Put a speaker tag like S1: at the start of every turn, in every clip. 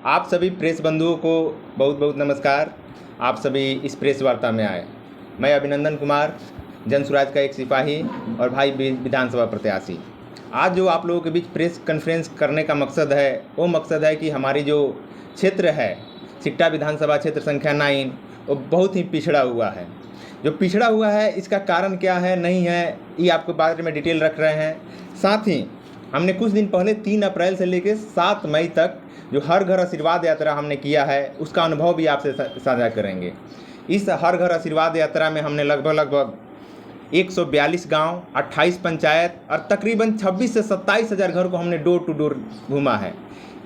S1: आप सभी प्रेस बंधुओं को बहुत बहुत नमस्कार। आप सभी इस प्रेस वार्ता में आए। मैं अभिनंदन कुमार, जन स्वराज का एक सिपाही और भाई विधानसभा प्रत्याशी। आज जो आप लोगों के बीच प्रेस कॉन्फ्रेंस करने का मकसद है, वो मकसद है कि हमारी जो क्षेत्र है, सिकटा विधानसभा क्षेत्र संख्या 9, वो बहुत ही पिछड़ा हुआ है। जो पिछड़ा हुआ है, इसका कारण क्या है नहीं है, ये आपके बारे में डिटेल रख रहे हैं। साथ ही हमने कुछ दिन पहले 3 अप्रैल से लेकर 7 मई तक जो हर घर आशीर्वाद यात्रा हमने किया है, उसका अनुभव भी आपसे साझा करेंगे। इस हर घर आशीर्वाद यात्रा में हमने लगभग 142 गांव, 28 पंचायत और तकरीबन 26 से 27 हज़ार घर को हमने डोर टू डोर घूमा है।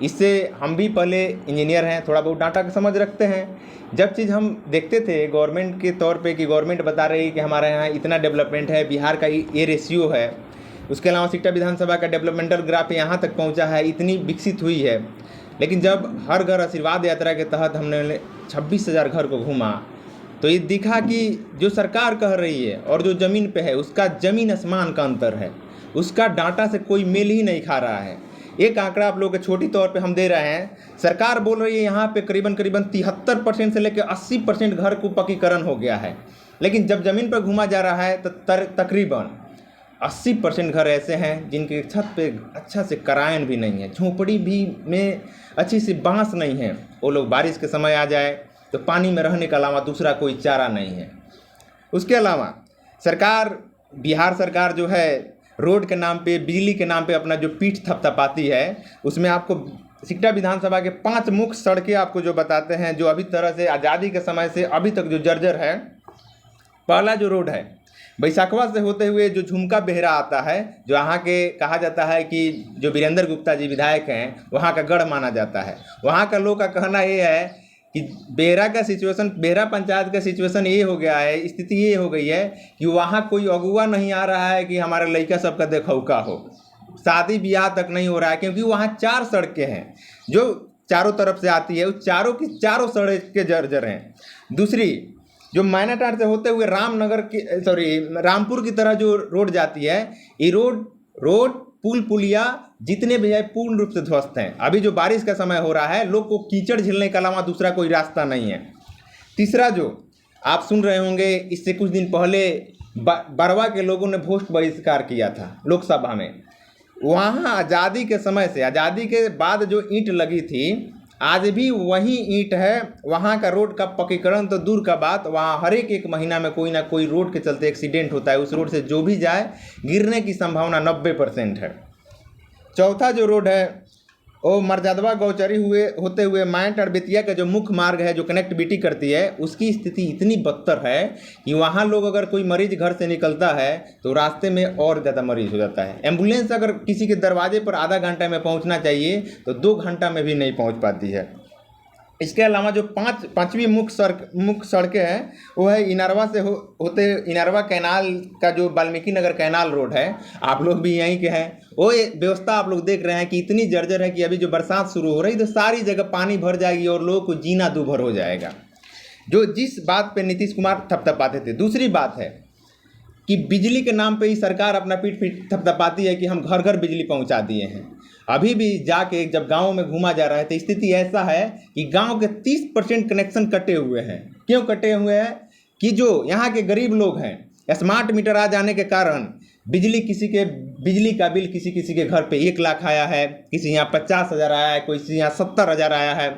S1: इससे हम भी पहले इंजीनियर हैं, थोड़ा बहुत डाटा का समझ रखते हैं। जब चीज़ हम देखते थे गवर्नमेंट के तौर पे कि गवर्नमेंट बता रही है कि हमारे यहाँ इतना डेवलपमेंट है, बिहार का ये रेशियो है, उसके अलावा सिकटा विधानसभा का डेवलपमेंटल ग्राफ यहाँ तक पहुँचा है, इतनी विकसित हुई है। लेकिन जब हर घर आशीर्वाद यात्रा के तहत हमने 26,000 घर को घूमा, तो ये दिखा कि जो सरकार कह रही है और जो ज़मीन पे है, उसका ज़मीन आसमान का अंतर है। उसका डाटा से कोई मेल ही नहीं खा रहा है। एक आंकड़ा आप लोगों के छोटी तौर पे हम दे रहे हैं। सरकार बोल रही है यहाँ पे करीबन 73% से लेकर 80% घर को पक्कीकरण हो गया है, लेकिन जब ज़मीन पर घूमा जा रहा है तो तकरीबन 80% घर ऐसे हैं जिनके छत पे अच्छा से करायन भी नहीं है, झोपड़ी भी में अच्छी सी बांस नहीं है। वो लोग बारिश के समय आ जाए तो पानी में रहने के अलावा दूसरा कोई चारा नहीं है। उसके अलावा बिहार सरकार जो है, रोड के नाम पे, बिजली के नाम पे अपना जो पीठ थपथपाती है, उसमें आपको सिकटा विधानसभा के 5 मुख्य सड़कें आपको जो बताते हैं, जो अभी तरह से आज़ादी के समय से अभी तक जो जर्जर है। पहला जो रोड है, बैसाखवा से होते हुए जो झुमका बेहरा आता है, जो यहाँ के कहा जाता है कि जो वीरेंद्र गुप्ता जी विधायक हैं, वहाँ का गढ़ माना जाता है। वहाँ का लोग का कहना ये है कि बेहरा पंचायत का सिचुएशन ये हो गया है, स्थिति ये हो गई है कि वहाँ कोई अगुआ नहीं आ रहा है कि हमारे लड़का सबका देखौका हो, शादी ब्याह तक नहीं हो रहा है, क्योंकि वहाँ 4 सड़कें हैं जो चारों तरफ से आती है। उस चारों की चारों सड़कें जर्जर हैं। दूसरी जो मैनाटांड से होते हुए रामपुर की तरह जो रोड जाती है, ये रोड पुल पुलिया जितने भी है पूर्ण रूप से ध्वस्त हैं। अभी जो बारिश का समय हो रहा है, लोग को कीचड़ झेलने के अलावा दूसरा कोई रास्ता नहीं है। तीसरा जो आप सुन रहे होंगे, इससे कुछ दिन पहले बरवा के लोगों ने भोट बहिष्कार किया था लोकसभा में। वहाँ आज़ादी के समय से, आज़ादी के बाद जो ईंट लगी थी, आज भी वही ईंट है। वहाँ का रोड का पक्कीकरण तो दूर का बात, वहाँ हर एक महीना में कोई ना कोई रोड के चलते एक्सीडेंट होता है। उस रोड से जो भी जाए, गिरने की संभावना 90% है। चौथा जो रोड है, वो मर्यादवा गौचरी होते हुए माइंट और बेतिया का जो मुख्य मार्ग है, जो कनेक्टिविटी करती है, उसकी स्थिति इतनी बदतर है कि वहाँ लोग अगर कोई मरीज घर से निकलता है तो रास्ते में और ज़्यादा मरीज हो जाता है। एम्बुलेंस अगर किसी के दरवाजे पर आधा घंटा में पहुँचना चाहिए तो 2 घंटा में भी नहीं पहुँच पाती है। इसके अलावा जो पांचवी मुख्य सड़कें हैं, वो है इनारवा से होते इनारवा कैनाल का जो वाल्मीकि नगर कैनाल रोड है। आप लोग भी यहीं के हैं। वो व्यवस्था आप लोग देख रहे हैं कि इतनी जर्जर है कि अभी जो बरसात शुरू हो रही तो सारी जगह पानी भर जाएगी और लोगों को जीना दूभर हो जाएगा, जिस बात पे नीतीश कुमार थपथपाते थे। दूसरी बात है कि बिजली के नाम पे ही सरकार अपना पीठ थपथपाती है कि हम घर घर बिजली पहुंचा दिए हैं। अभी भी जाके जब गाँव में घूमा जा रहा है तो स्थिति ऐसा है कि गांव के 30% कनेक्शन कटे हुए हैं। क्यों कटे हुए हैं? कि जो यहाँ के गरीब लोग हैं, स्मार्ट मीटर आ जाने के कारण बिजली का बिल किसी के घर पे 1 लाख आया है, किसी यहाँ 50,000 आया है, किसी यहाँ 70,000 आया है,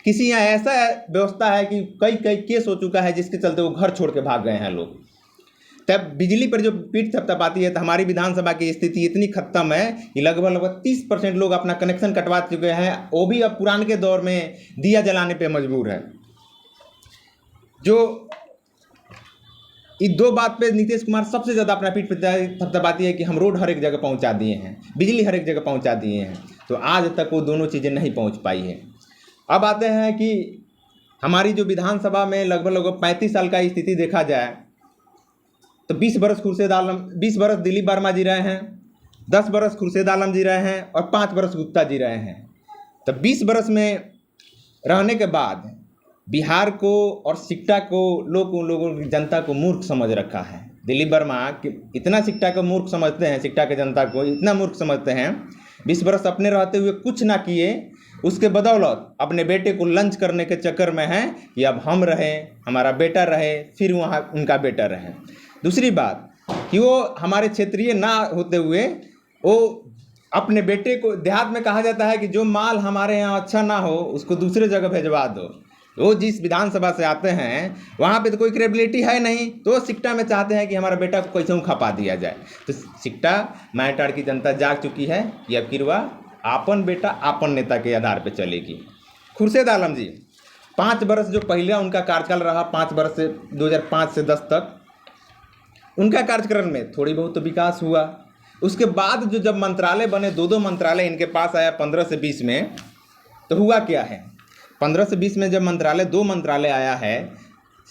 S1: किसी यहाँ ऐसा व्यवस्था है कि कई केस हो चुका है जिसके चलते वो घर छोड़ के भाग गए हैं लोग। तब बिजली पर जो पीठ थपथपाती है, तो हमारी विधानसभा की स्थिति इतनी खत्म है कि लगभग 30% लोग अपना कनेक्शन कटवा चुके हैं। वो भी अब पुराने के दौर में दिया जलाने पे मजबूर है। जो इस 2 बात पे नीतीश कुमार सबसे ज़्यादा अपना पीठ थपथपाती है कि हम रोड हर एक जगह पहुंचा दिए हैं, बिजली हर एक जगह पहुंचा दिए हैं, तो आज तक वो दोनों चीज़ें नहीं पहुंच पाई है। अब आते हैं कि हमारी जो विधानसभा में लगभग 35 साल का स्थिति देखा जाए तो 20 बरस दिलीप वर्मा जी रहे हैं, 10 बरस खुर्शीद आलम जी रहे हैं और 5 बरस गुप्ता जी रहे हैं। तो 20 बरस में रहने के बाद बिहार को और सिकटा को लोगों की जनता को मूर्ख समझ रखा है। दिलीप वर्मा इतना सिकटा को मूर्ख समझते हैं, सिकटा की जनता को इतना मूर्ख समझते हैं। 20 बरस अपने रहते हुए कुछ ना किए, उसके बदौलत अपने बेटे को लंच करने के चक्कर में हैं कि अब हम रहें, हमारा बेटा रहे, फिर वहाँ उनका बेटा रहे। दूसरी बात कि वो हमारे क्षेत्रीय ना होते हुए वो अपने बेटे को, देहात में कहा जाता है कि जो माल हमारे यहाँ अच्छा ना हो उसको दूसरे जगह भेजवा दो। वो जिस विधानसभा से आते हैं वहाँ पे तो कोई क्रेडिबिलिटी है नहीं, तो सिकटा में चाहते हैं कि हमारा बेटा को कैसे खपा दिया जाए। तो सिकटा मायाटाड़ की जनता जाग चुकी है कि अब किरवा आपन बेटा आपन नेता के आधार पे चलेगी। खुर्शीद आलम जी 5 वर्ष जो पहले उनका कार्यकाल रहा, 5 वर्ष से 2005 से 10 तक, उनका कार्यक्रम में थोड़ी बहुत तो विकास हुआ। उसके बाद जो जब मंत्रालय बने, 2 मंत्रालय इनके पास आया 15 से 20 में, तो हुआ क्या है 15 से 20 में जब मंत्रालय 2 मंत्रालय आया है,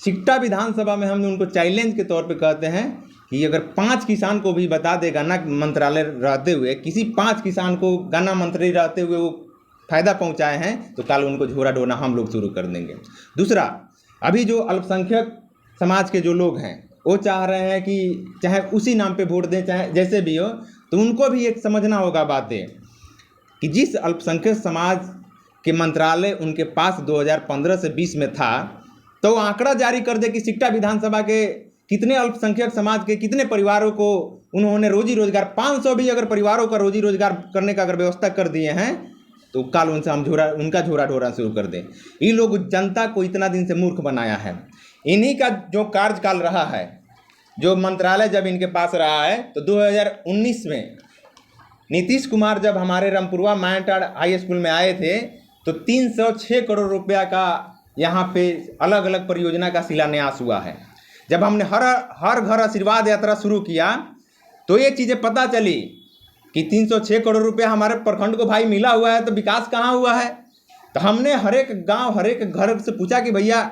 S1: सिकटा विधानसभा में हम उनको चैलेंज के तौर पे कहते हैं कि अगर 5 किसान को भी बता दे गन्ना मंत्रालय रहते हुए, किसी 5 किसान को गन्ना मंत्री रहते हुए वो फायदा पहुंचाए हैं, तो कल उनको झोरा ढोना हम लोग शुरू कर देंगे। दूसरा, अभी जो अल्पसंख्यक समाज के जो लोग हैं वो चाह रहे हैं कि चाहे उसी नाम पे वोट दें, चाहे जैसे भी हो, तो उनको भी एक समझना होगा बातें कि जिस अल्पसंख्यक समाज के मंत्रालय उनके पास 2015 से 20 में था, तो आंकड़ा जारी कर दे कि सिकटा विधानसभा के कितने अल्पसंख्यक समाज के कितने परिवारों को उन्होंने रोजी रोजगार, 500 भी अगर परिवारों का रोजी रोजगार करने का अगर व्यवस्था कर दिए हैं, तो कल उनसे हम उनका झोरा ढोरा शुरू कर दें। ये लोग जनता को इतना दिन से मूर्ख बनाया है। इन्हीं का जो कार्यकाल रहा है, जो मंत्रालय जब इनके पास रहा है, तो 2019 में नीतीश कुमार जब हमारे रामपुरवा मायाटाड़ हाई स्कूल में आए थे, तो 306 करोड़ रुपया का यहाँ पे अलग अलग परियोजना का शिलान्यास हुआ है। जब हमने हर घर आशीर्वाद यात्रा शुरू किया, तो ये चीज़ें पता चली कि 306 करोड़ रुपया हमारे प्रखंड को भाई मिला हुआ है, तो विकास कहाँ हुआ है। तो हमने हर एक गांव, हर एक घर से पूछा कि भैया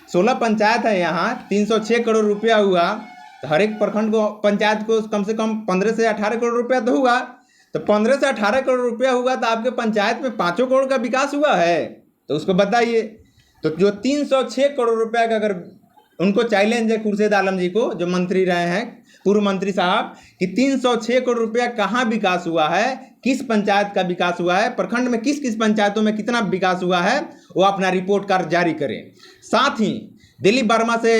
S1: 16 पंचायत है यहाँ, 306 करोड़ रुपया हुआ, तो हर एक प्रखंड को, पंचायत को कम से कम 15 से 18 करोड़ रुपया तो हुआ। तो 15 से 18 करोड़ रुपया हुआ, तो आपके पंचायत में 5 करोड़ का विकास हुआ है, तो उसको बताइए। तो जो 306 करोड़ रुपया का, अगर उनको चैलेंज है खुर्शीद आलम जी को, जो मंत्री रहे हैं, पूर्व मंत्री साहब, कि 306 करोड़ रुपया कहाँ विकास हुआ है, किस पंचायत का विकास हुआ है, प्रखंड में किस किस पंचायतों में कितना विकास हुआ है, वो अपना रिपोर्ट कार्ड जारी करें। साथ ही दिलीप वर्मा से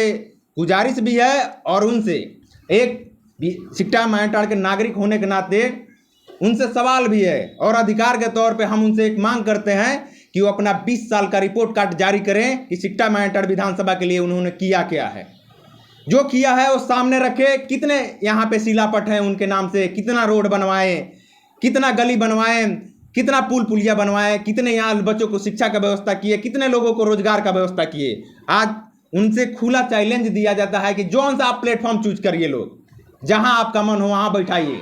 S1: गुजारिश भी है, और उनसे एक सिकटा मायाटाड़ के नागरिक होने के नाते उनसे सवाल भी है, और अधिकार के तौर पे हम उनसे एक मांग करते हैं कि वो अपना 20 साल का रिपोर्ट कार्ड जारी करें कि सिकटा मायाटाड़ विधानसभा के लिए उन्होंने किया क्या है। जो किया है वो सामने रखे, कितने यहाँ पे शिलापट है उनके नाम से, कितना रोड बनवाए, कितना गली बनवाए, कितना पुल पुलिया बनवाए, कितने यहाँ बच्चों को शिक्षा का व्यवस्था किए, कितने लोगों को रोजगार का व्यवस्था किए। आज उनसे खुला चैलेंज दिया जाता है कि जौन सा आप प्लेटफॉर्म चूज करिए, लोग जहाँ आपका मन हो वहाँ बैठाइए,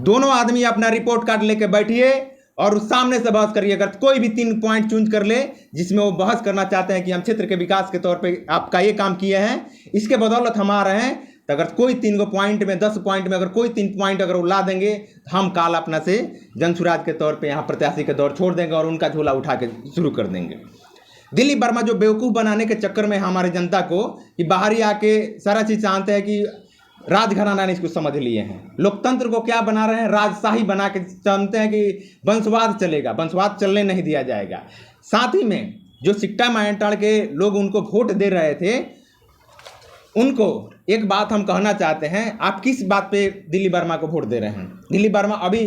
S1: दोनों आदमी अपना रिपोर्ट कार्ड लेके बैठिए और उस सामने से बहस करिए। अगर कोई भी 3 पॉइंट चूज कर ले जिसमें वो बहस करना चाहते हैं कि हम क्षेत्र के विकास के तौर पे आपका ये काम किए हैं, इसके बदौलत हम आ रहे हैं, तो अगर कोई 3 पॉइंट में, 10 पॉइंट में अगर कोई 3 पॉइंट अगर वो ला देंगे, तो हम काल अपना से जनसुराज के तौर पर यहाँ प्रत्याशी के दौर छोड़ देंगे और उनका झोला उठा के शुरू कर देंगे। दिलीप वर्मा जो बेवकूफ़ बनाने के चक्कर में हमारे जनता को कि बाहर ही आके सारा चीज़ जानते हैं कि राजघराना ने इसको समझ लिए हैं। लोकतंत्र को क्या बना रहे हैं, राजशाही बना के जानते हैं कि वंशवाद चलेगा, वंशवाद चलने नहीं दिया जाएगा। साथ ही में जो सिकटा मायाटाड़ के लोग उनको वोट दे रहे थे, उनको एक बात हम कहना चाहते हैं, आप किस बात पे दिलीप वर्मा को वोट दे रहे हैं। दिलीप वर्मा अभी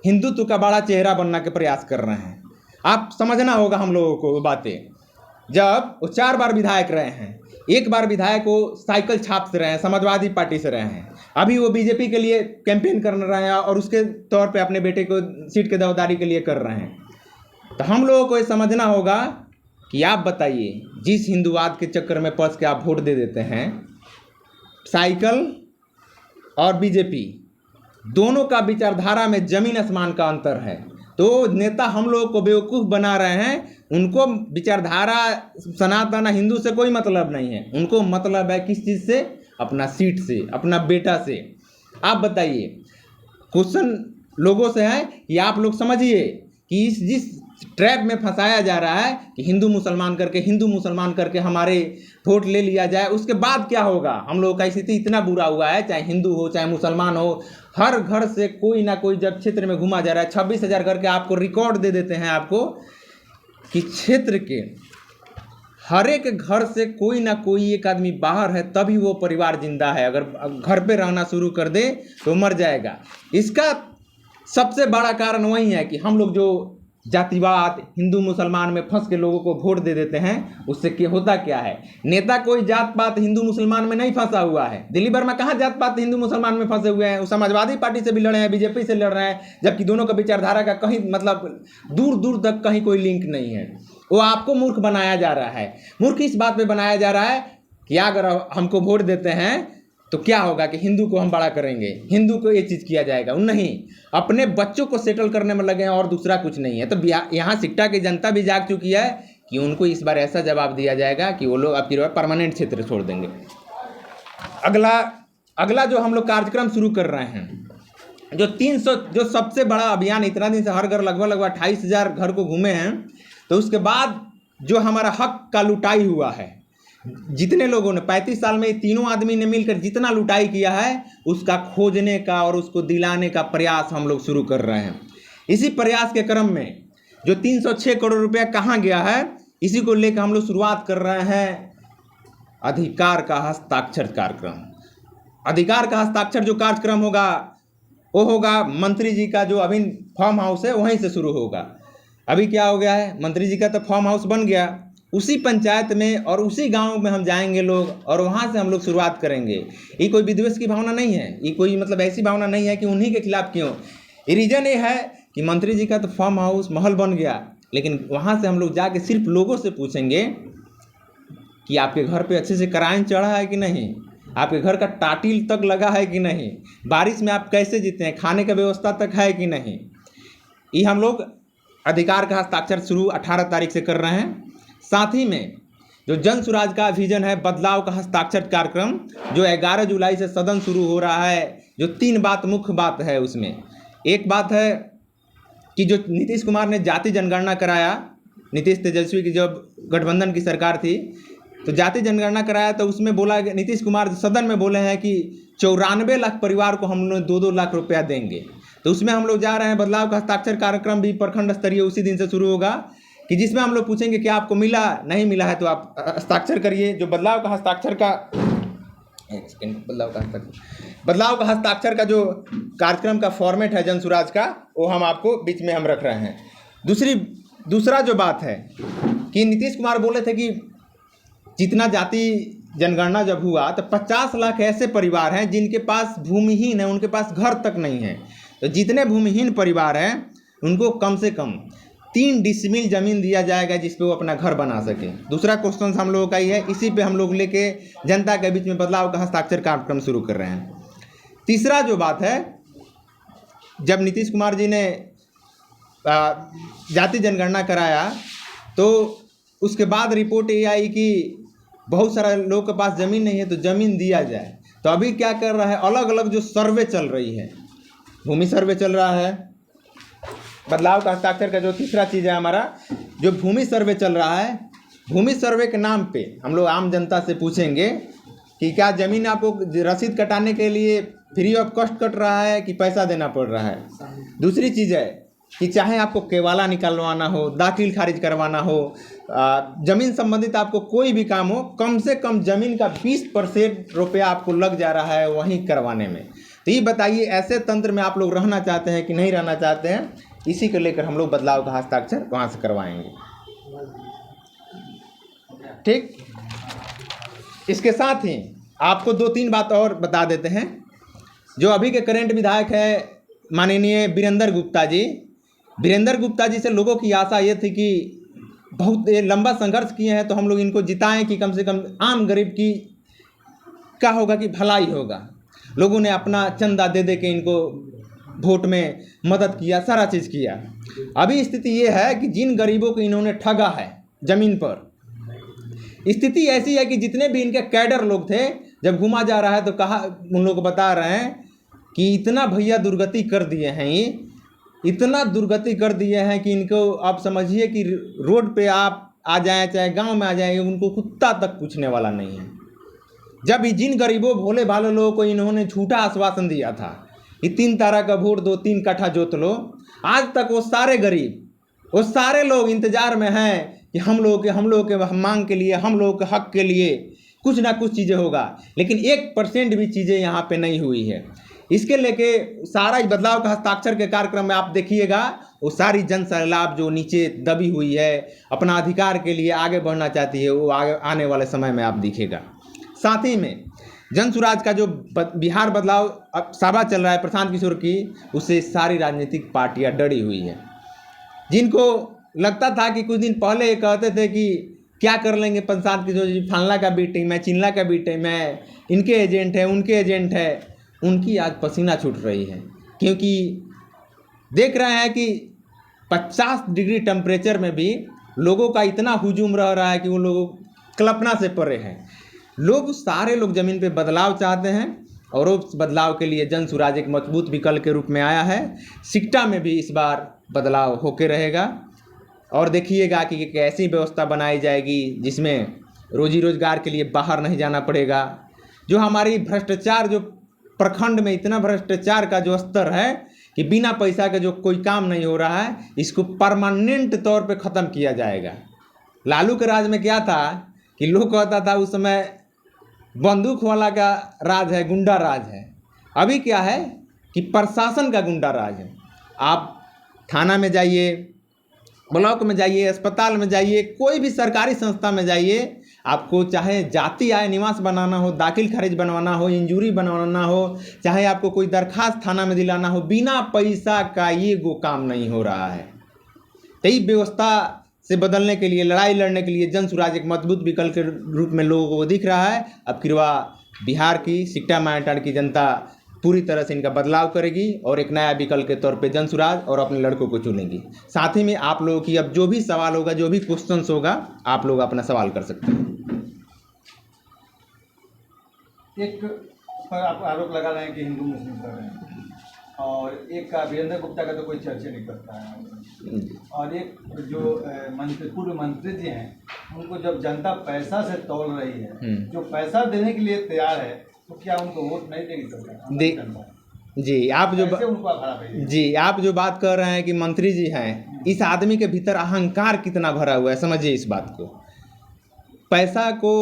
S1: हिंदुत्व का बड़ा चेहरा बनने के प्रयास कर रहे हैं। आप समझना होगा हम लोगों को बातें। जब वो 4 बार विधायक रहे हैं, 1 बार विधायक वो साइकिल छाप से रहे हैं, समाजवादी पार्टी से रहे हैं, अभी वो बीजेपी के लिए कैंपेन कर रहे हैं और उसके तौर पे अपने बेटे को सीट के दावेदारी के लिए कर रहे हैं। तो हम लोगों को ये समझना होगा कि आप बताइए, जिस हिंदुवाद के चक्कर में फंस के आप वोट दे देते हैं, साइकिल और बीजेपी दोनों का विचारधारा में जमीन आसमान का अंतर है। तो नेता हम लोगों को बेवकूफ़ बना रहे हैं। उनको विचारधारा सनातन हिंदू से कोई मतलब नहीं है, उनको मतलब है किस चीज़ से, अपना सीट से, अपना बेटा से। आप बताइए, क्वेश्चन लोगों से है कि आप लोग समझिए कि इस जिस ट्रैप में फंसाया जा रहा है कि हिंदू मुसलमान करके हमारे वोट ले लिया जाए, उसके बाद क्या होगा। हम लोगों का स्थिति इतना बुरा हुआ है, चाहे हिंदू हो चाहे मुसलमान हो, हर घर से कोई ना कोई जब क्षेत्र में घुमा जा रहा है, 26,000 करके आपको रिकॉर्ड दे देते हैं आपको कि क्षेत्र के हर एक घर से कोई ना कोई एक आदमी बाहर है, तभी वो परिवार जिंदा है। अगर घर पे रहना शुरू कर दे तो मर जाएगा। इसका सबसे बड़ा कारण वही है कि हम लोग जो जातिवाद, हिंदू मुसलमान में फंस के लोगों को वोट दे देते हैं। उससे क्या होता क्या है, नेता कोई जात पात हिंदू मुसलमान में नहीं फंसा हुआ है। दिलीप वर्मा कहाँ जात पात हिंदू मुसलमान में फंसे हुए हैं? वो समाजवादी पार्टी से भी लड़े हैं, बीजेपी से लड़ रहे हैं, जबकि दोनों का विचारधारा का कहीं मतलब दूर दूर तक कहीं कोई लिंक नहीं है। वो आपको मूर्ख बनाया जा रहा है। मूर्ख इस बात पे बनाया जा रहा है कि अगर हमको वोट देते हैं तो क्या होगा कि हिंदू को हम बड़ा करेंगे, हिंदू को ये चीज़ किया जाएगा। नहीं, अपने बच्चों को सेटल करने में लगे हैं और दूसरा कुछ नहीं है। तो यहाँ सिकटा की जनता भी जाग चुकी है कि उनको इस बार ऐसा जवाब दिया जाएगा कि वो लोग आपकी परमानेंट क्षेत्र छोड़ देंगे। अगला जो हम लोग कार्यक्रम शुरू कर रहे हैं, जो 300 जो सबसे बड़ा अभियान, इतना दिन से हर घर लगभग 28,000 घर को घूमे हैं। तो उसके बाद जो हमारा हक का लुटाई हुआ है, जितने लोगों ने 35 साल में तीनों आदमी ने मिलकर जितना लुटाई किया है, उसका खोजने का और उसको दिलाने का प्रयास हम लोग शुरू कर रहे हैं। इसी प्रयास के क्रम में जो 306 करोड़ रुपया कहाँ गया है, इसी को लेकर हम लोग शुरुआत कर रहे हैं अधिकार का हस्ताक्षर कार्यक्रम। अधिकार का हस्ताक्षर जो कार्यक्रम होगा वो होगा मंत्री जी का जो अभी फार्म हाउस है वहीं से शुरू होगा। अभी क्या हो गया है, मंत्री जी का तो फार्म हाउस बन गया, उसी पंचायत में और उसी गांव में हम जाएंगे लोग और वहां से हम लोग शुरुआत करेंगे। ये कोई विद्वेष की भावना नहीं है, ये कोई मतलब ऐसी भावना नहीं है कि उन्हीं के खिलाफ क्यों। ये रीज़न ये है कि मंत्री जी का तो फार्म हाउस महल बन गया, लेकिन वहां से हम लोग जाके सिर्फ लोगों से पूछेंगे कि आपके घर पे अच्छे से कराइन चढ़ा है कि नहीं, आपके घर का टाटिल तक लगा है कि नहीं, बारिश में आप कैसे जीते हैं, खाने का व्यवस्था तक है कि नहीं। ये हम लोग अधिकार का हस्ताक्षर शुरू 18 तारीख से कर रहे हैं। साथ ही में जो जन स्वराज का विजन है, बदलाव का हस्ताक्षर कार्यक्रम, जो 11 जुलाई से सदन शुरू हो रहा है। जो 3 बात मुख्य बात है उसमें, एक बात है कि जो नीतीश कुमार ने जाति जनगणना कराया, नीतीश तेजस्वी की जब गठबंधन की सरकार थी तो जाति जनगणना कराया, तो उसमें बोला नीतीश कुमार सदन में बोले हैं कि 94 लाख परिवार को हम लोग 2-2 लाख रुपया देंगे। तो उसमें हम लोग जा रहे हैं। बदलाव का हस्ताक्षर कार्यक्रम भी प्रखंड स्तरीय उसी दिन से शुरू होगा कि जिसमें हम लोग पूछेंगे कि आपको मिला, नहीं मिला है तो आप हस्ताक्षर करिए। जो बदलाव का हस्ताक्षर का बदलाव का हस्ताक्षर का जो कार्यक्रम का फॉर्मेट है जन स्वराज का, वो हम आपको बीच में हम रख रहे हैं। दूसरा जो बात है कि नीतीश कुमार बोले थे कि जितना जाति जनगणना जब हुआ तो 50 लाख ऐसे परिवार हैं जिनके पास भूमिहीन है, उनके पास घर तक नहीं है। तो जितने भूमिहीन परिवार हैं उनको कम से कम 3 डिसमिल ज़मीन दिया जाएगा जिस पे वो अपना घर बना सके। दूसरा क्वेश्चन हम लोगों का ही है, इसी पे हम लोग लेके जनता के बीच में बदलाव का हस्ताक्षर कार्यक्रम शुरू कर रहे हैं। तीसरा जो बात है, जब नीतीश कुमार जी ने जाति जनगणना कराया तो उसके बाद रिपोर्ट ये आई कि बहुत सारा लोगों के पास ज़मीन नहीं है तो ज़मीन दिया जाए। तो अभी क्या कर रहा है, अलग अलग जो सर्वे चल रही है, भूमि सर्वे चल रहा है। बदलाव का हस्ताक्षर का जो तीसरा चीज़ है हमारा, जो भूमि सर्वे चल रहा है, भूमि सर्वे के नाम पे हम लोग आम जनता से पूछेंगे कि क्या ज़मीन आपको रसीद कटाने के लिए फ्री ऑफ कॉस्ट कट रहा है कि पैसा देना पड़ रहा है। दूसरी चीज़ है कि चाहे आपको केवाला निकालवाना हो, दाखिल खारिज करवाना हो, ज़मीन संबंधित आपको कोई भी काम हो, कम से कम ज़मीन का 20% रुपया आपको लग जा रहा है वहीं करवाने में। तो ये बताइए, ऐसे तंत्र में आप लोग रहना चाहते हैं कि नहीं रहना चाहते हैं? इसी को लेकर हम लोग बदलाव का हस्ताक्षर वहाँ से करवाएंगे। ठीक, इसके साथ ही आपको 2-3 बात और बता देते हैं। जो अभी के करंट विधायक है माननीय वीरेंद्र गुप्ता जी, वीरेंद्र गुप्ता जी से लोगों की आशा ये थी कि बहुत लंबा संघर्ष किए हैं तो हम लोग इनको जिताएं कि कम से कम आम गरीब की क्या होगा कि भलाई होगा। लोगों ने अपना चंदा दे दे के इनको वोट में मदद किया, सारा चीज़ किया। अभी स्थिति ये है कि जिन गरीबों को इन्होंने ठगा है ज़मीन पर, स्थिति ऐसी है कि जितने भी इनके कैडर लोग थे, जब घुमा जा रहा है तो कहा, उन लोग को बता रहे हैं कि इतना भैया दुर्गति कर दिए हैं, ये इतना दुर्गति कर दिए हैं कि इनको आप समझिए कि रोड पे आप आ जाएं चाहे गांव में आ जाएं, उनको कुत्ता तक पूछने वाला नहीं है। जब जिन गरीबों भोले भाले लोगों को इन्होंने झूठा आश्वासन दिया था, ये 3 तारा का वोट दो, 3 कट्ठा जोत लो, आज तक वो सारे गरीब वो सारे लोग इंतज़ार में हैं कि हम लोग के मांग के लिए, हम लोग के हक के लिए कुछ ना कुछ चीज़ें होगा, लेकिन 1% भी चीज़ें यहाँ पे नहीं हुई है। इसके लेके सारा ही बदलाव का हस्ताक्षर के कार्यक्रम में आप देखिएगा, वो सारी जन सैलाब जो नीचे दबी हुई है, अपना अधिकार के लिए आगे बढ़ना चाहती है, वो आगे आने वाले समय में आप दिखेगा। साथ ही में जन सुराज का जो बिहार बदलाव अब सभा चल रहा है प्रशांत किशोर की, उससे सारी राजनीतिक पार्टियां डरी हुई हैं। जिनको लगता था कि कुछ दिन पहले ये कहते थे कि क्या कर लेंगे प्रशांत किशोर जी, फलना का बी टीम है, चिल्ला का बी टीम है, इनके एजेंट है, उनके एजेंट है, उनकी आज पसीना छूट रही है, क्योंकि देख रहे हैं कि 50 डिग्री टेम्परेचर में भी लोगों का इतना हुजूम रह रहा है कि वो लोग कल्पना से परे हैं। सारे लोग ज़मीन पे बदलाव चाहते हैं, और उस बदलाव के लिए जन सुराज एक मजबूत विकल्प के रूप में आया है। सिक्टा में भी इस बार बदलाव होके रहेगा, और देखिएगा कि एक ऐसी व्यवस्था बनाई जाएगी जिसमें रोजी रोजगार के लिए बाहर नहीं जाना पड़ेगा। जो हमारी भ्रष्टाचार, जो प्रखंड में इतना भ्रष्टाचार का जो स्तर है कि बिना पैसा के जो कोई काम नहीं हो रहा है, इसको परमानेंट तौर पे ख़त्म किया जाएगा। लालू के राज में क्या था कि लोग कहता था उस समय बंदूक वाला का राज है, गुंडा राज है। अभी क्या है कि प्रशासन का गुंडा राज है। आप थाना में जाइए, ब्लॉक में जाइए, अस्पताल में जाइए, कोई भी सरकारी संस्था में जाइए, आपको चाहे जाति आय निवास बनाना हो, दाखिल खारिज बनवाना हो, इंजूरी बनवाना हो, चाहे आपको कोई दरखास्त थाना में दिलाना हो, बिना पैसा का ये वो काम नहीं हो रहा है। कई व्यवस्था से बदलने के लिए, लड़ाई लड़ने के लिए जन सुराज एक मजबूत विकल्प के रूप में लोगों को दिख रहा है। अब किरवा बिहार की सिक्टा मायाटांड की जनता पूरी तरह से इनका बदलाव करेगी और एक नया विकल्प के तौर पे जन सुराज और अपने लड़कों को चुनेगी। साथ ही में आप लोगों की अब जो भी सवाल होगा, जो भी क्वेश्चंस होगा, आप लोग अपना सवाल कर सकते हैं।
S2: एक पर आप आरोप लगा रहे हैं कि हिंदू मुस्लिम कर रहे हैं, और एक का वीरेंद्र गुप्ता का तो कोई चर्चा नहीं करता है, और एक जो पूर्व मंत्री जी हैं, उनको जब जनता पैसा से तौल रही है, जो पैसा देने के लिए तैयार है, तो क्या उनको वोट नहीं देगी सरकार?
S1: जी, आप जो बात कर रहे हैं कि मंत्री जी हैं, इस आदमी के भीतर अहंकार कितना भरा हुआ है, समझिए इस बात को। पैसा को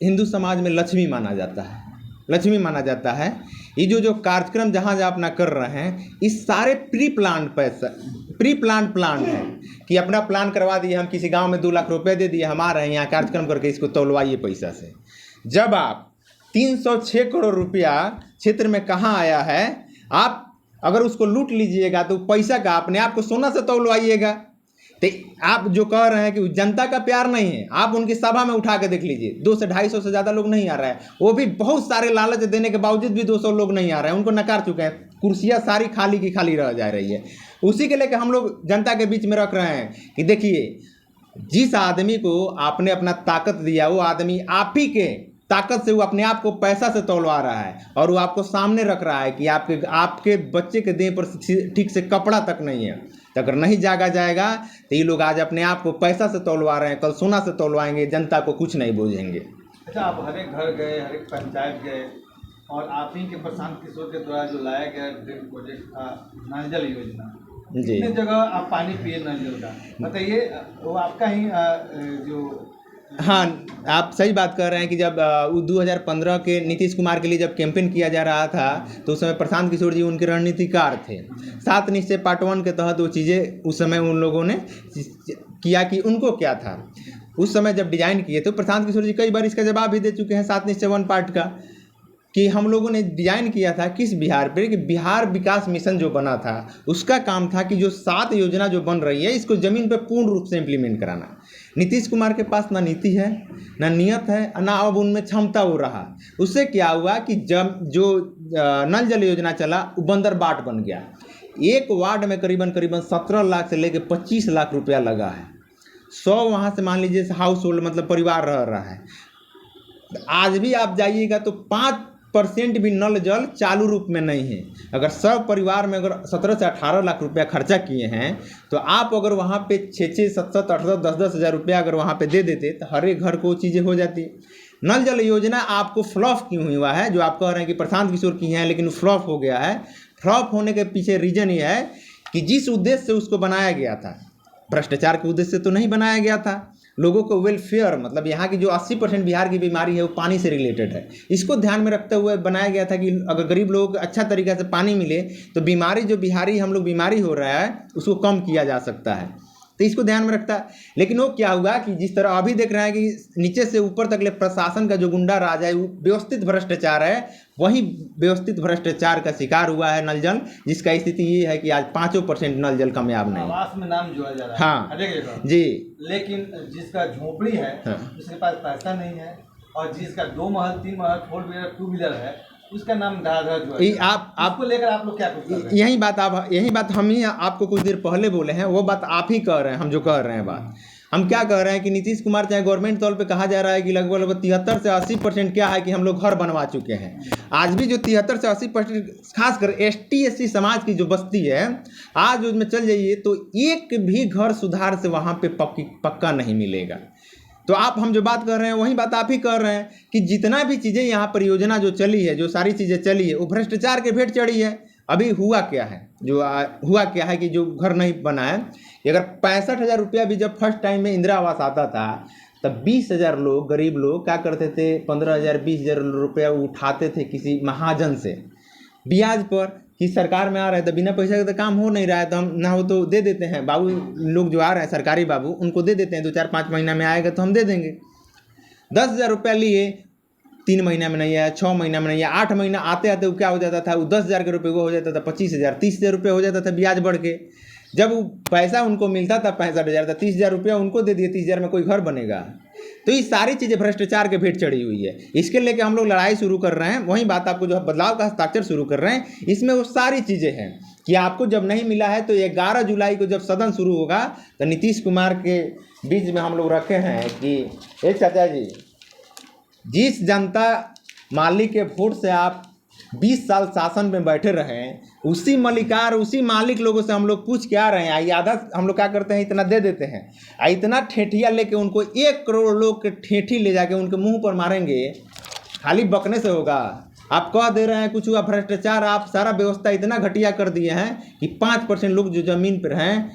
S1: हिंदू समाज में लक्ष्मी माना जाता है, लक्ष्मी माना जाता है। ये जो कार्यक्रम जहाँ अपना कर रहे हैं, इस सारे प्री प्लान है कि अपना प्लान करवा दिए, हम किसी गांव में 2 लाख रुपए दे दिए, हम आ रहे हैं यहाँ कार्यक्रम करके इसको तोलवाइए पैसा से। जब आप 306 करोड़ रुपया क्षेत्र में कहाँ आया है, आप अगर उसको लूट लीजिएगा तो पैसा का अपने आप को सोना से तोलवाइएगा। तो आप जो कह रहे हैं कि जनता का प्यार नहीं है, आप उनकी सभा में उठा के देख लीजिए, 200 से 250 से ज़्यादा लोग नहीं आ रहा है। वो भी बहुत सारे लालच देने के बावजूद भी 200 लोग नहीं आ रहे हैं, उनको नकार चुके हैं। कुर्सियाँ सारी खाली की खाली रह जा रही है। उसी के लेकर हम लोग जनता के बीच में रख रहे हैं कि देखिए, जिस आदमी को आपने अपना ताकत दिया, वो आदमी आप ही के ताकत से वो अपने आप को पैसा से तोलवा रहा है, और वो आपको सामने रख रहा है कि आपके बच्चे के देह पर ठीक से कपड़ा तक नहीं है। तो अगर नहीं जागा जाएगा तो ये लोग आज अपने आप को पैसा से तोलवा रहे हैं, कल सोना से तोलवाएंगे, जनता को कुछ नहीं बोझेंगे।
S2: अच्छा, आप हर एक घर गए, हर एक पंचायत गए, और आप ही के प्रशांत किशोर के द्वारा जो लाया गया ड्रीम प्रोजेक्ट था नल जल योजना, कितने जगह आप पानी पिए नल जल का, बताइए, वो आपका ही जो।
S1: हाँ, आप सही बात कर रहे हैं कि जब 2015 के नीतीश कुमार के लिए जब कैंपेन किया जा रहा था, तो उस समय प्रशांत किशोर जी उनके रणनीतिकार थे। 7 निश्चय पार्ट 1 के तहत वो चीज़ें उस समय उन लोगों ने किया कि उनको क्या था। उस समय जब डिजाइन किए तो प्रशांत किशोर जी कई बार इसका जवाब भी दे चुके हैं 7 निश्चय 1 पार्ट का, कि हम लोगों ने डिजाइन किया था किस बिहार पे, कि बिहार विकास मिशन जो बना था उसका काम था कि जो 7 योजना जो बन रही है, इसको ज़मीन पे पूर्ण रूप से इम्प्लीमेंट कराना। नीतीश कुमार के पास ना नीति है, ना नियत है, ना अब उनमें क्षमता हो रहा। उससे क्या हुआ कि जब जो नल जल योजना चला, वो बंदर बाट बन गया। एक वार्ड में करीबन 17 लाख से लेकर 25 लाख रुपया लगा है। 100 वहाँ से मान लीजिए हाउस होल्ड, मतलब परिवार रह रहा है। आज भी आप जाइएगा तो 5% भी नल जल चालू रूप में नहीं है। अगर सब परिवार में अगर 17 से 18 लाख रुपया खर्चा किए हैं, तो आप अगर वहाँ पे 6-6, 7-7, 8-8, 10-10 हज़ार रुपया अगर वहाँ पे दे देते तो हर एक घर को चीज़ें हो जाती। नल जल योजना आपको फ्लॉप क्यों हुआ है, जो आप कह रहे हैं कि प्रशांत किशोर की है लेकिन फ्लॉप हो गया है। फ्लॉप होने के पीछे रीज़न ये है कि जिस उद्देश्य से उसको बनाया गया था, भ्रष्टाचार के उद्देश्य से तो नहीं बनाया गया था। लोगों को वेलफेयर, मतलब यहाँ की जो 80% बिहार की बीमारी है वो पानी से रिलेटेड है, इसको ध्यान में रखते हुए बनाया गया था कि अगर गरीब लोगों को अच्छा तरीक़ा से पानी मिले तो बीमारी जो हम लोग बीमारी हो रहा है उसको कम किया जा सकता है। तो इसको ध्यान में रखता है। लेकिन वो क्या हुआ कि जिस तरह अभी देख रहे हैं कि नीचे से ऊपर तक ले प्रशासन का जो गुंडा राज है वो व्यवस्थित भ्रष्टाचार है, वही व्यवस्थित भ्रष्टाचार का शिकार हुआ है नल जल, जिसका स्थिति ये है कि आज 5% नल जल कामयाब नहीं।
S2: आवास में नाम जोड़ा जा रहा है
S1: हाँ
S2: हर एक जगह।
S1: जी।
S2: लेकिन जिसका झोपड़ी है,
S1: हाँ।
S2: जिसके पास पैसा नहीं है और जिसका 2 महल 3 महल 4 व्हीलर 2 व्हीलर है, उसका नाम धड़ाधड़ जो है। आपको लेकर आप लोग क्या कुछ कर रहे हैं?
S1: यही बात हम ही आपको कुछ देर पहले बोले हैं, वो बात आप ही कह रहे हैं। हम जो कह रहे हैं बात, हम क्या कह रहे हैं कि नीतीश कुमार चाहे गवर्नमेंट तौर पे कहा जा रहा है कि लगभग 73 से 80% क्या है कि हम लोग घर बनवा चुके हैं। आज भी जो 73 से 80% खासकर ST SC समाज की जो बस्ती है, आज उसमें चल जाइए तो एक भी घर सुधार से वहाँ पे पक्का नहीं मिलेगा। तो हम जो बात कर रहे हैं वही बात आप ही कर रहे हैं कि जितना भी चीज़ें यहाँ परियोजना जो चली है, जो सारी चीज़ें चली है, वो भ्रष्टाचार के भेंट चढ़ी है। अभी हुआ क्या है, हुआ क्या है कि जो घर नहीं बना है, अगर 65,000 रुपया भी जब फर्स्ट टाइम में इंदिरा आवास आता था तब 20,000 लोग, गरीब लोग क्या करते थे, 15,000 20,000 रुपया उठाते थे किसी महाजन से ब्याज पर कि सरकार में आ रहे हैं तो बिना पैसे के तो काम हो नहीं रहा है, तो हम ना हो तो दे देते हैं। बाबू लोग जो आ रहे हैं सरकारी बाबू, उनको दे देते हैं, 2-4-5 महीना में आएगा तो हम दे देंगे। 10,000 रुपया लिए, 3 महीना में नहीं आया, 6 महीना में नहीं आया, 8 महीना आते आते वो क्या हो जाता था, वो 10,000 के रुपये को हो जाता था 25,000 30,000 रुपये हो जाता था ब्याज बढ़ के। जब वो पैसा उनको मिलता था 65,000 था, 30,000 रुपया उनको दे दिए, 30,000 में कोई घर बनेगा। तो ये सारी चीज़ें भ्रष्टाचार के भेंट चढ़ी हुई है। इसके लेके हम लोग लड़ाई शुरू कर रहे हैं। वही बात आपको जो बदलाव का हस्ताक्षर शुरू कर रहे हैं, इसमें वो सारी चीज़ें हैं कि आपको जब नहीं मिला है तो 11 जुलाई को जब सदन शुरू होगा तो नीतीश कुमार के बीच में हम लोग रखे हैं कि एक चाचा जी, जिस जनता मालिक के वोट से आप 20 साल शासन में बैठे रहें, उसी मलिकार उसी मालिक लोगों से हम लोग पूछ के आ रहे हैं। आधा हम लोग क्या करते हैं, इतना दे देते हैं, इतना ठेठिया लेके उनको 1 करोड़ लोग के ठेठी ले जाके उनके मुंह पर मारेंगे। खाली बकने से होगा? आप कह दे रहे हैं कुछ हुआ भ्रष्टाचार, आप सारा व्यवस्था इतना घटिया कर दिए हैं कि 5% लोग जो ज़मीन पर हैं,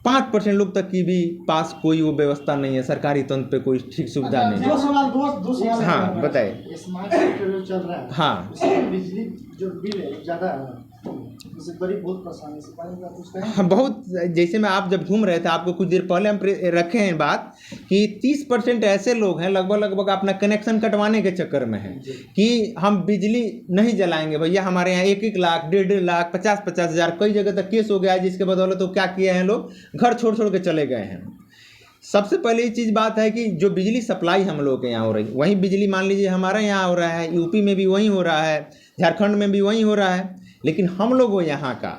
S1: 5% लोग तक की भी पास कोई वो व्यवस्था नहीं है, सरकारी तंत्र पे कोई ठीक सुविधा नहीं है।
S3: दो सवाल
S1: हाँ बताइए।
S3: स्मार्ट मीटर जो चल रहा है,
S1: हाँ,
S3: उसमें बिजली जो बिल है ज़्यादा है, इससे गरीब बहुत परेशानी से पानी का कुछ कहें।
S1: हाँ बहुत, जैसे मैं आप जब घूम रहे थे आपको कुछ देर पहले हम रखे हैं बात कि 30% ऐसे लोग हैं लगभग अपना कनेक्शन कटवाने के चक्कर में हैं कि हम बिजली नहीं जलाएंगे भैया। हमारे यहाँ 1-1 लाख 1.5 लाख 50-50 हज़ार कई जगह तक केस हो गया है, जिसके बदौलत तो क्या किए हैं लोग, घर छोड़ के चले गए हैं। सबसे पहले ये चीज़ बात है कि जो बिजली सप्लाई हम लोग के यहाँ हो रही, वही बिजली मान लीजिए हमारे यहाँ हो रहा है, यूपी में भी वही हो रहा है, झारखंड में भी वही हो रहा है। लेकिन हम लोगों यहाँ का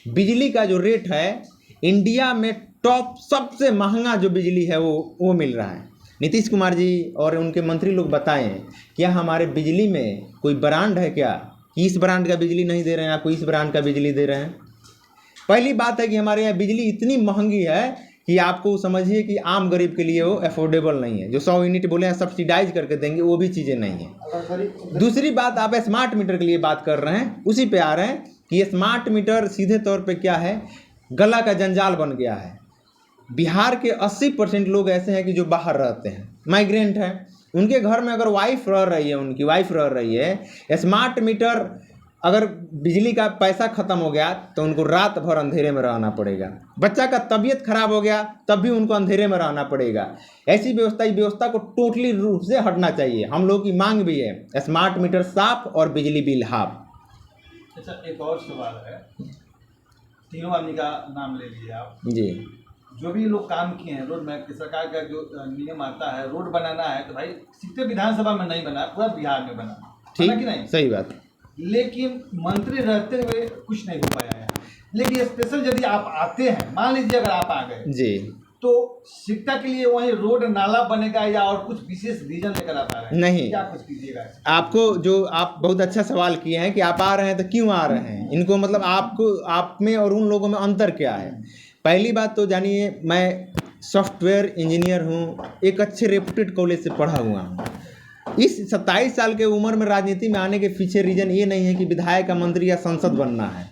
S1: बिजली का जो रेट है इंडिया में टॉप सबसे महंगा जो बिजली है वो मिल रहा है। नीतीश कुमार जी और उनके मंत्री लोग बताएं, क्या हमारे बिजली में कोई ब्रांड है क्या कि इस ब्रांड का बिजली नहीं दे रहे हैं, आपको इस ब्रांड का बिजली दे रहे हैं? पहली बात है कि हमारे यहाँ बिजली इतनी महंगी है कि आपको समझिए कि आम गरीब के लिए वो अफोर्डेबल नहीं है। जो 100 यूनिट बोले हैं सब्सिडाइज करके देंगे, वो भी चीज़ें नहीं है। दूसरी बात, आप स्मार्ट मीटर के लिए बात कर रहे हैं, उसी पे आ रहे हैं कि स्मार्ट मीटर सीधे तौर पे क्या है, गला का जंजाल बन गया है। बिहार के 80% लोग ऐसे हैं कि जो बाहर रहते हैं, माइग्रेंट हैं, उनके घर में अगर वाइफ रह रही है, उनकी वाइफ रह रही है, स्मार्ट मीटर अगर बिजली का पैसा ख़त्म हो गया तो उनको रात भर अंधेरे में रहना पड़ेगा। बच्चा का तबीयत खराब हो गया तब भी उनको अंधेरे में रहना पड़ेगा। ऐसी व्यवस्था को टोटली रूप से हटना चाहिए। हम लोग की मांग भी है स्मार्ट मीटर साफ और बिजली बिल हाफ।
S2: अच्छा, एक और सवाल है, तीनों आदमी का नाम ले लीजिए आप
S1: जी।
S2: जो भी लोग काम किए हैं रोड में, सरकार का जो नियम आता है रोड बनाना है तो भाई सीधे विधानसभा में नहीं बना, पूरा बिहार में बना,
S1: ठीक
S2: कि नहीं?
S1: सही बात।
S2: लेकिन मंत्री रहते हुए कुछ नहीं हो पाया है। लेकिन स्पेशल यदि आप आते हैं, मान लीजिए अगर आप आ गए
S1: जी,
S2: तो शिक्षा के लिए वहीं रोड नाला बनेगा या और कुछ विशेष रीजन लेकर आप आ रहे हैं?
S1: नहीं,
S2: क्या कुछ कीजिएगा?
S1: आपको जो आप बहुत अच्छा सवाल किए हैं कि आप आ रहे हैं तो क्यों आ रहे हैं, इनको मतलब आपको आप में और उन लोगों में अंतर क्या है। पहली बात तो जानिए, मैं सॉफ्टवेयर इंजीनियर हूँ, एक अच्छे रेपुटेड कॉलेज से पढ़ा हुआ हूँ। इस 27 साल के उम्र में राजनीति में आने के पीछे रीज़न ये नहीं है कि विधायक या मंत्री या सांसद बनना है।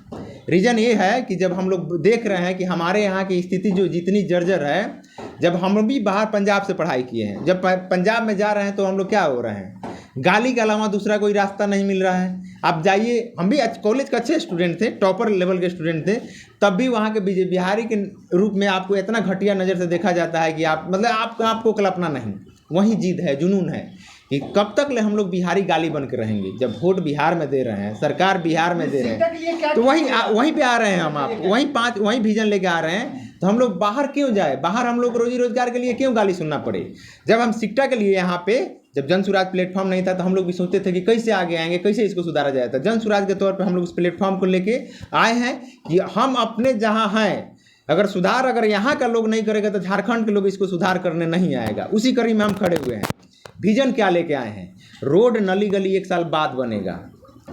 S1: रीज़न ये है कि जब हम लोग देख रहे हैं कि हमारे यहाँ की स्थिति जो जितनी जर्जर है, जब हम भी बाहर पंजाब से पढ़ाई किए हैं, जब पंजाब में जा रहे हैं तो हम लोग क्या हो रहे हैं, गाली के अलावा दूसरा कोई रास्ता नहीं मिल रहा है। आप जाइए, हम भी कॉलेज के अच्छे स्टूडेंट थे, टॉपर लेवल के स्टूडेंट थे, तब भी वहाँ के बिहारी के रूप में आपको इतना घटिया नज़र से देखा जाता है कि आप मतलब आपको कल्पना नहीं। वही जिद है, जुनून है कि कब तक ले हम लोग बिहारी गाली बन के रहेंगे। जब वोट बिहार में दे रहे हैं, सरकार बिहार में दे रहे हैं, तो वहीं पे आ रहे हैं हम, आप वहीं विजन लेके आ रहे हैं। तो हम लोग बाहर क्यों जाए, बाहर हम लोग रोजी रोजगार के लिए क्यों गाली सुनना पड़े। जब हम शिक्षा के लिए यहाँ पे, जब जन सुराज प्लेटफॉर्म नहीं था तो हम लोग भी सोचते थे कि कैसे आगे आएंगे, कैसे इसको सुधारा जाए। तो जन सुराज के तौर पर हम लोग उस प्लेटफॉर्म को लेके आए हैं कि हम अपने जहाँ हैं, अगर यहाँ का लोग नहीं करेगा तो झारखंड के लोग इसको सुधार करने नहीं आएगा। उसी कड़ी में हम खड़े हुए हैं। विजन क्या लेके आए हैं, रोड नली गली 1 साल बाद बनेगा,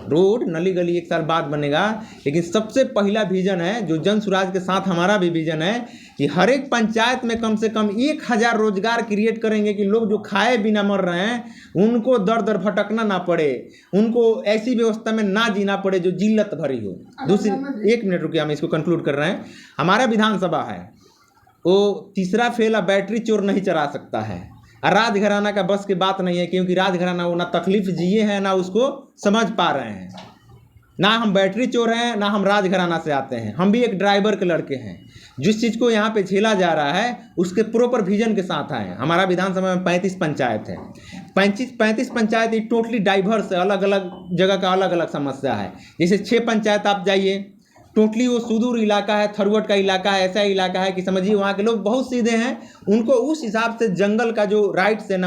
S1: रोड नली गली 1 साल बाद बनेगा। लेकिन सबसे पहला विजन है जो जन सुराज के साथ हमारा भी विजन है कि हर एक पंचायत में कम से कम 1000 रोजगार क्रिएट करेंगे कि लोग जो खाए बिना मर रहे हैं उनको दर दर भटकना ना पड़े, उनको ऐसी व्यवस्था में ना जीना पड़े जो जिल्लत भरी हो। दूसरी, 1 मिनट रुकिए, हम इसको कंक्लूड कर रहे हैं। हमारा विधानसभा है वो तीसरा फेला बैटरी चोर नहीं चरा सकता है। और राजघराना का बस की बात नहीं है, क्योंकि राजघराना वो ना तकलीफ जिए हैं ना उसको समझ पा रहे हैं। ना हम बैटरी चोर हैं, ना हम राजघराना से आते हैं, हम भी एक ड्राइवर के लड़के हैं। जिस चीज़ को यहाँ पे झेला जा रहा है उसके प्रॉपर विजन के साथ आए हैं। हमारा विधानसभा में 35 पंचायत है, 35 पंचायत ये टोटली डाइवर्स है, अलग अलग जगह का अलग अलग समस्या है। जैसे 6 पंचायत आप जाइए, टोटली वो सुदूर इलाका है, थरवट का इलाका है, ऐसा इलाका है कि समझिए वहाँ के लोग बहुत सीधे हैं, उनको उस हिसाब से जंगल का जो राइट्स है